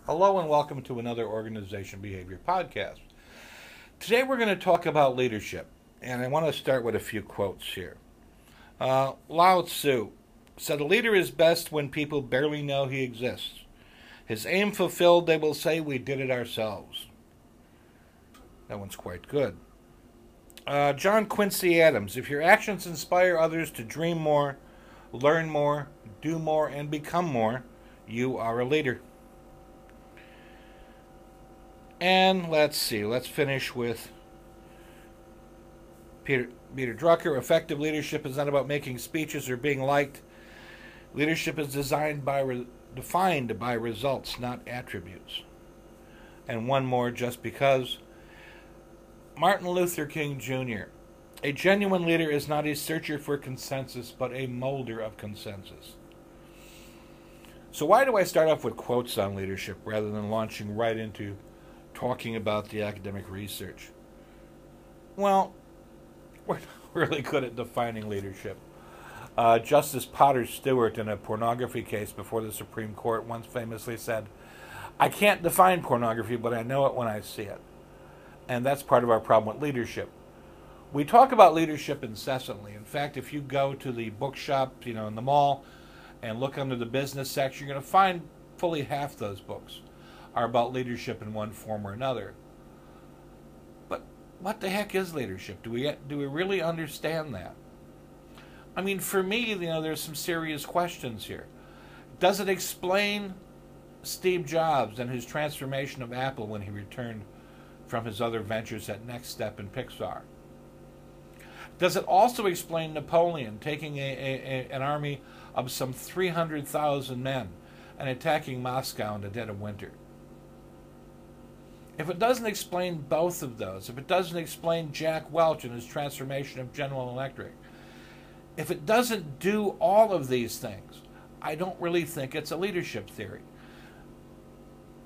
Hello and welcome to another Organization Behavior podcast. Today we're going to talk about leadership, and I want to start with a few quotes here. Lao Tzu said, "A leader is best when people barely know he exists. His aim fulfilled, they will say we did it ourselves." That one's quite good. John Quincy Adams, "If your actions inspire others to dream more, learn more, do more, and become more, you are a leader." And let's finish with Peter Drucker. "Effective leadership is not about making speeches or being liked. Leadership is defined by results, not attributes." And one more, just because. Martin Luther King Jr. "A genuine leader is not a searcher for consensus, but a molder of consensus." So why do I start off with quotes on leadership rather than launching right into talking about the academic research? Well, we're not really good at defining leadership. Justice Potter Stewart, in a pornography case before the Supreme Court, once famously said, "I can't define pornography, but I know it when I see it." And that's part of our problem with leadership. We talk about leadership incessantly. In fact, if you go to the bookshop, in the mall, and look under the business section, you're going to find fully half those books are about leadership in one form or another. But what the heck is leadership? Do we really understand that? I mean, for me, there's some serious questions here. Does it explain Steve Jobs and his transformation of Apple when he returned from his other ventures at Next Step and Pixar? Does it also explain Napoleon taking an army of some 300,000 men and attacking Moscow in the dead of winter? If it doesn't explain both of those, if it doesn't explain Jack Welch and his transformation of General Electric, if it doesn't do all of these things, I don't really think it's a leadership theory.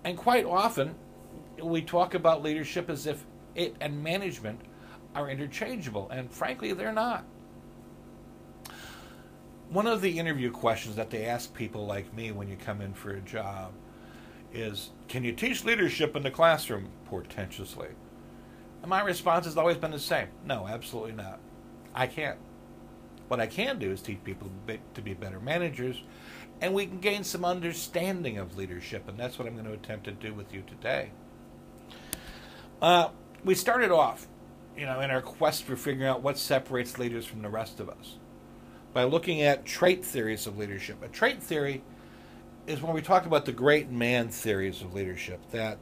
And quite often, we talk about leadership as if it and management are interchangeable, and frankly, they're not. One of the interview questions that they ask people like me when you come in for a job is, "Can you teach leadership in the classroom?" portentously. And my response has always been the same: no, absolutely not. I can't. What I can do is teach people to be better managers, and we can gain some understanding of leadership, and that's what I'm going to attempt to do with you today. We started off, in our quest for figuring out what separates leaders from the rest of us by looking at trait theories of leadership. A trait theory is when we talk about the great man theories of leadership, that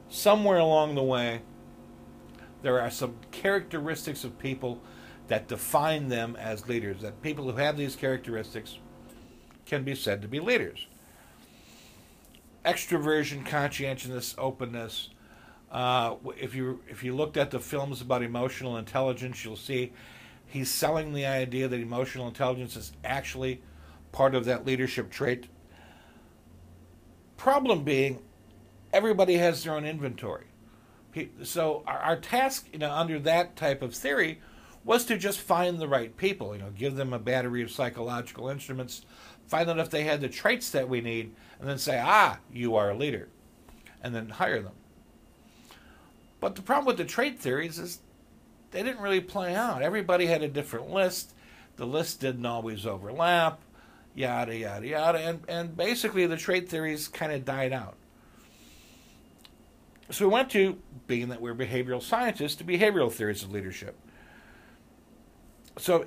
somewhere along the way there are some characteristics of people that define them as leaders, that people who have these characteristics can be said to be leaders. Extroversion, conscientiousness, openness. If you looked at the films about emotional intelligence, you'll see he's selling the idea that emotional intelligence is actually part of that leadership trait. Problem being, everybody has their own inventory. So our task, under that type of theory, was to just find the right people. Give them a battery of psychological instruments, find out if they had the traits that we need, and then say, you are a leader, and then hire them. But the problem with the trait theories is they didn't really play out. Everybody had a different list. The list didn't always overlap, yada, yada, yada. And basically the trait theories kind of died out. So we went to, being that we're behavioral scientists, to behavioral theories of leadership. So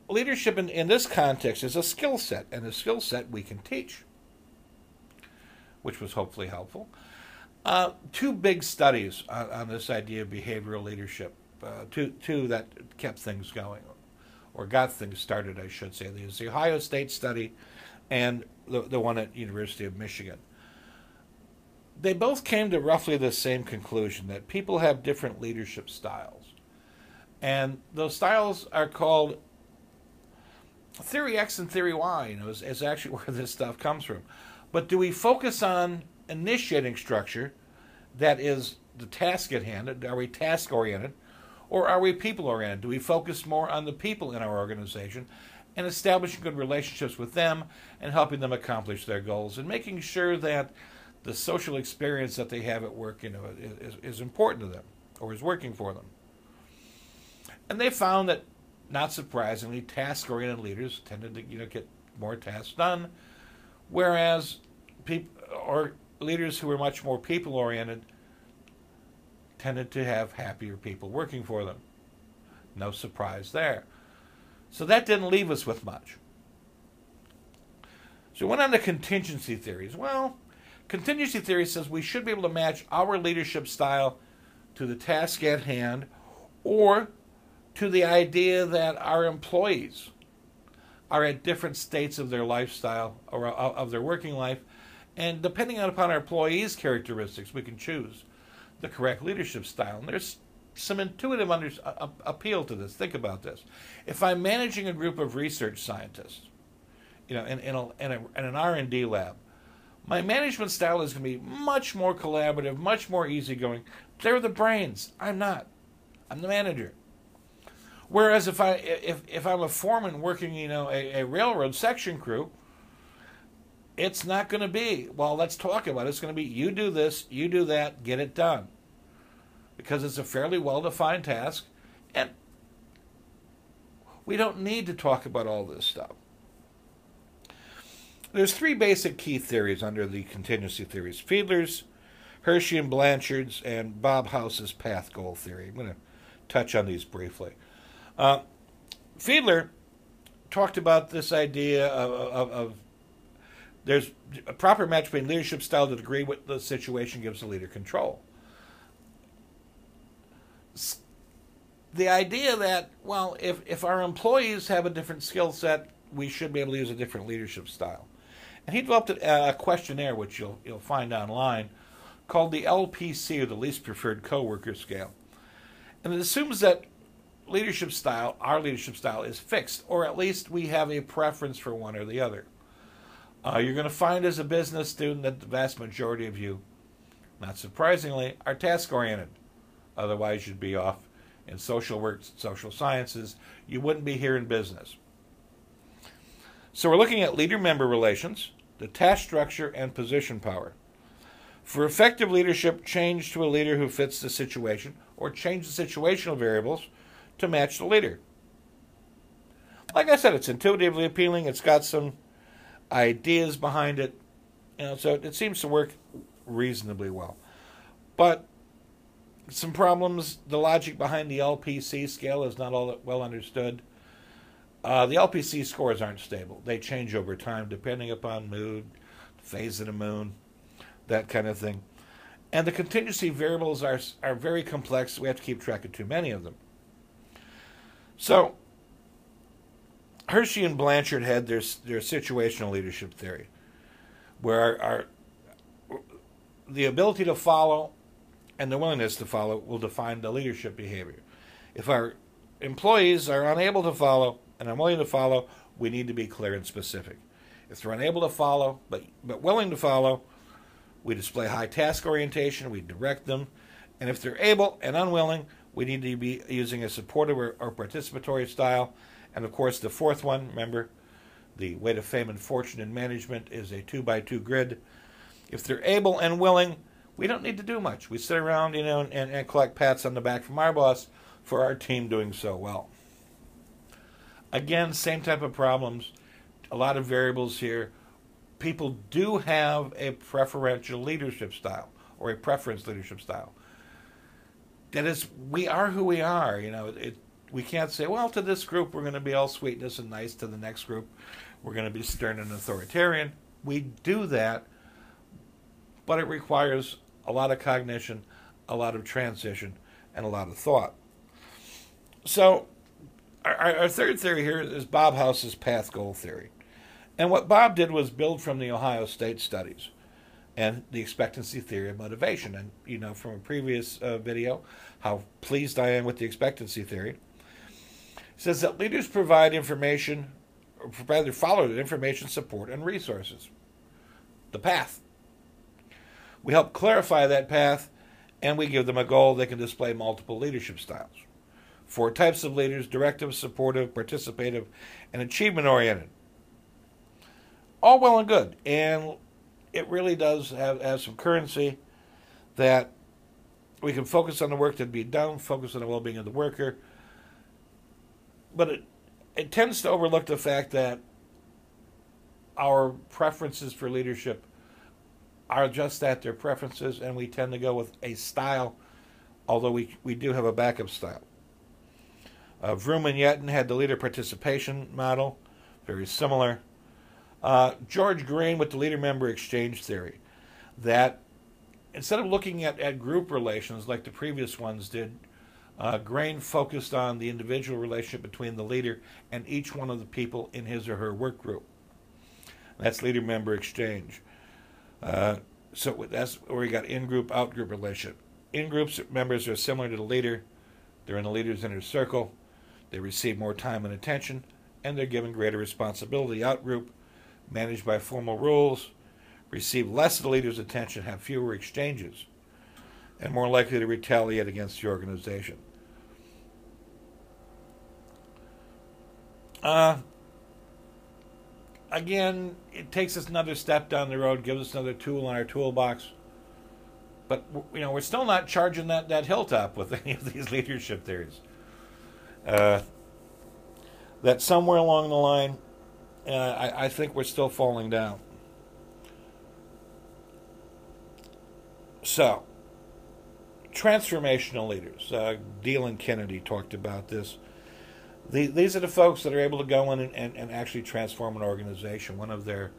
leadership in this context is a skill set, and a skill set we can teach, which was hopefully helpful. Two big studies on this idea of behavioral leadership, two that kept things going, or got things started, I should say. There's the Ohio State study and the one at University of Michigan. They both came to roughly the same conclusion, that people have different leadership styles. And those styles are called Theory X and Theory Y, is actually where this stuff comes from. But do we focus on initiating structure, that is the task at hand? Are we task-oriented, or are we people-oriented? Do we focus more on the people in our organization and establishing good relationships with them and helping them accomplish their goals and making sure that the social experience that they have at work, is important to them or is working for them. And they found that, not surprisingly, task-oriented leaders tended to get more tasks done, whereas leaders who were much more people-oriented tended to have happier people working for them. No surprise there. So that didn't leave us with much. So we went on to contingency theories. Well, contingency theory says we should be able to match our leadership style to the task at hand, or to the idea that our employees are at different states of their lifestyle or of their working life, and depending upon our employees' characteristics, we can choose the correct leadership style. And there's some intuitive appeal to this. Think about this. If I'm managing a group of research scientists, in an R&D lab, my management style is going to be much more collaborative, much more easygoing. They're the brains. I'm not. I'm the manager. Whereas if I'm a foreman working, a railroad section crew, it's not going to be, well, let's talk about it. It's going to be, you do this, you do that, get it done. Because it's a fairly well-defined task, and we don't need to talk about all this stuff. There's three basic key theories under the contingency theories: Fiedler's, Hershey and Blanchard's, and Bob House's path goal theory. I'm going to touch on these briefly. Fiedler talked about this idea of there's a proper match between leadership style to the degree what the situation gives the leader control. The idea that, well, if our employees have a different skill set, we should be able to use a different leadership style. And he developed a questionnaire, which you'll find online, called the LPC, or the Least Preferred Coworker Scale. And it assumes that leadership style, our leadership style, is fixed, or at least we have a preference for one or the other. You're going to find as a business student that the vast majority of you, not surprisingly, are task-oriented. Otherwise, you'd be off in social work, social sciences. You wouldn't be here in business. So we're looking at leader-member relations, the task structure, and position power. For effective leadership, change to a leader who fits the situation, or change the situational variables to match the leader. Like I said, it's intuitively appealing. It's got some ideas behind it, so it seems to work reasonably well. But some problems: the logic behind the LPC scale is not all that well understood. The LPC scores aren't stable. They change over time depending upon mood, phase of the moon, that kind of thing. And the contingency variables are very complex. We have to keep track of too many of them. So Hershey and Blanchard had their situational leadership theory, where the ability to follow and the willingness to follow will define the leadership behavior. If our employees are unable to follow and unwilling to follow, we need to be clear and specific. If they're unable to follow but willing to follow, we display high task orientation, we direct them. And if they're able and unwilling, we need to be using a supportive or participatory style. And of course, the fourth one, remember, the weight of fame and fortune in management is a 2x2 grid. If they're able and willing, we don't need to do much. We sit around, and collect pats on the back from our boss for our team doing so well. Again, same type of problems, a lot of variables here. People do have a preferential leadership style, or a preference leadership style. That is, we are who we are. We can't say, well, to this group we're going to be all sweetness and nice. To the next group we're going to be stern and authoritarian. We do that, but it requires a lot of cognition, a lot of transition, and a lot of thought. So our third theory here is Bob House's path goal theory. And what Bob did was build from the Ohio State studies and the expectancy theory of motivation. And from a previous video how pleased I am with the expectancy theory. It says that leaders provide information, or rather follow information, support, and resources. The path. We help clarify that path, and we give them a goal. They can display multiple leadership styles. 4 types of leaders: directive, supportive, participative, and achievement-oriented. All well and good. And it really does have some currency, that we can focus on the work that be done, focus on the well-being of the worker, but it tends to overlook the fact that our preferences for leadership are just that, they're preferences, and we tend to go with a style, although we do have a backup style. Vroom and Yetton had the leader participation model, very similar. George Green with the leader-member exchange theory, that instead of looking at group relations like the previous ones did, Green focused on the individual relationship between the leader and each one of the people in his or her work group. That's leader-member exchange. So that's where we got in-group, out-group relationship. In-groups, members are similar to the leader. They're in the leader's inner circle. They receive more time and attention, and they're given greater responsibility. Out-group, managed by formal rules, receive less of the leader's attention, have fewer exchanges, and more likely to retaliate against the organization. Again, it takes us another step down the road, gives us another tool in our toolbox. But we're still not charging that hilltop with any of these leadership theories. That somewhere along the line, I think we're still falling down. So, transformational leaders. Deal and Kennedy talked about this. These are the folks that are able to go in and actually transform an organization. One of their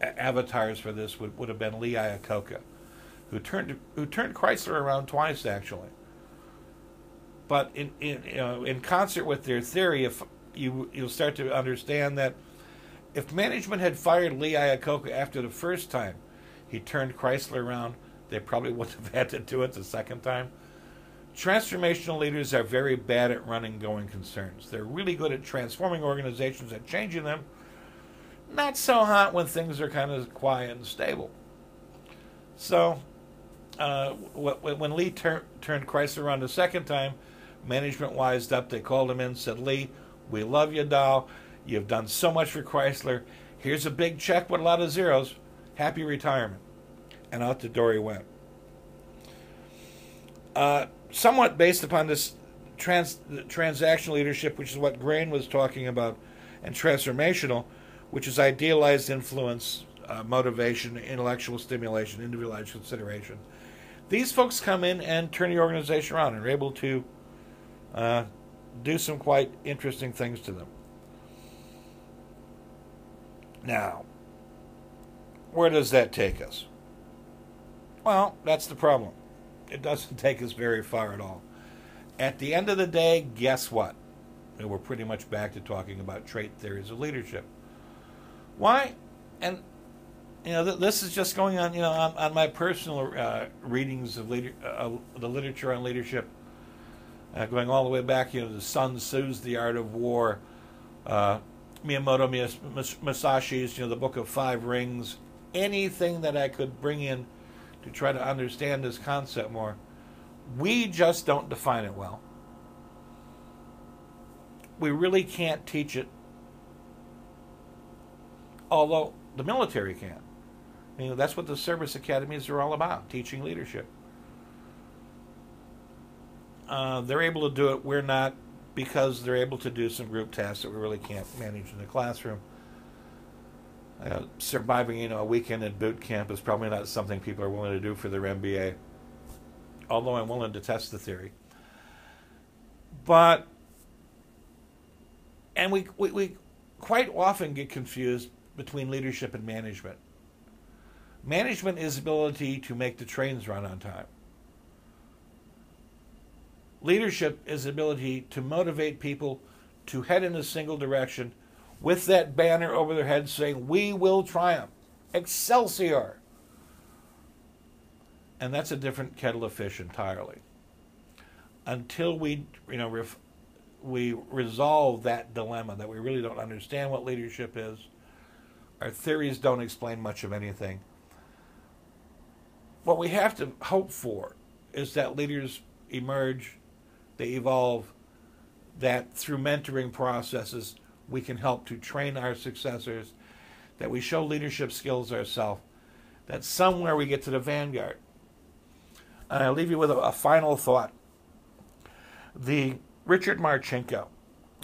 avatars for this would have been Lee Iacocca, who turned Chrysler around twice, actually. But in concert with their theory, if you'll start to understand that if management had fired Lee Iacocca after the first time he turned Chrysler around, they probably wouldn't have had to do it the second time. Transformational leaders are very bad at running going concerns. They're really good at transforming organizations and changing them. Not so hot when things are kind of quiet and stable. So, when Lee turned Chrysler around the second time, management wised up. They called him in and said, "Lee, we love you, doll. You've done so much for Chrysler. Here's a big check with a lot of zeros. Happy retirement." And out the door he went. Somewhat based upon this transactional leadership, which is what Grain was talking about, and transformational, which is idealized influence, motivation, intellectual stimulation, individualized consideration. These folks come in and turn the organization around and are able to do some quite interesting things to them. Now, where does that take us? Well, that's the problem. It doesn't take us very far at all. At the end of the day, guess what? We're pretty much back to talking about trait theories of leadership. Why? And this is just going on, on my personal readings of the literature on leadership, going all the way back, to Sun Tzu's The Art of War, Miyamoto Musashi's, the Book of Five Rings, anything that I could bring in to try to understand this concept more. We just don't define it well. We really can't teach it, although the military can. That's what the service academies are all about, teaching leadership. They're able to do it. We're not, because they're able to do some group tasks that we really can't manage in the classroom. Surviving, a weekend at boot camp is probably not something people are willing to do for their MBA, although I'm willing to test the theory. And we quite often get confused between leadership and management. Management is the ability to make the trains run on time. Leadership is the ability to motivate people to head in a single direction with that banner over their heads saying, "We will triumph. Excelsior." And that's a different kettle of fish entirely. Until we resolve that dilemma, that we really don't understand what leadership is, our theories don't explain much of anything. What we have to hope for is that leaders emerge, they evolve, that through mentoring processes we can help to train our successors that we show leadership skills ourselves, that somewhere we get to the vanguard. And I'll leave you with a final thought. The Richard Marchenko,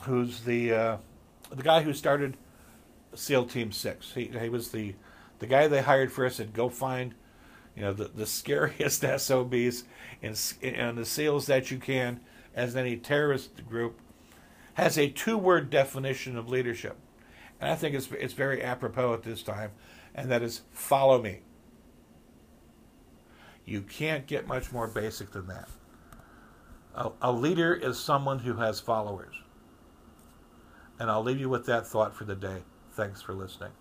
who's the guy who started SEAL Team 6. He was the guy they hired first, said, go find the scariest SOBs and the SEALs that you can, as any terrorist group, has a 2-word definition of leadership. And I think it's very apropos at this time, and that is follow me. You can't get much more basic than that. A leader is someone who has followers. And I'll leave you with that thought for the day. Thanks for listening.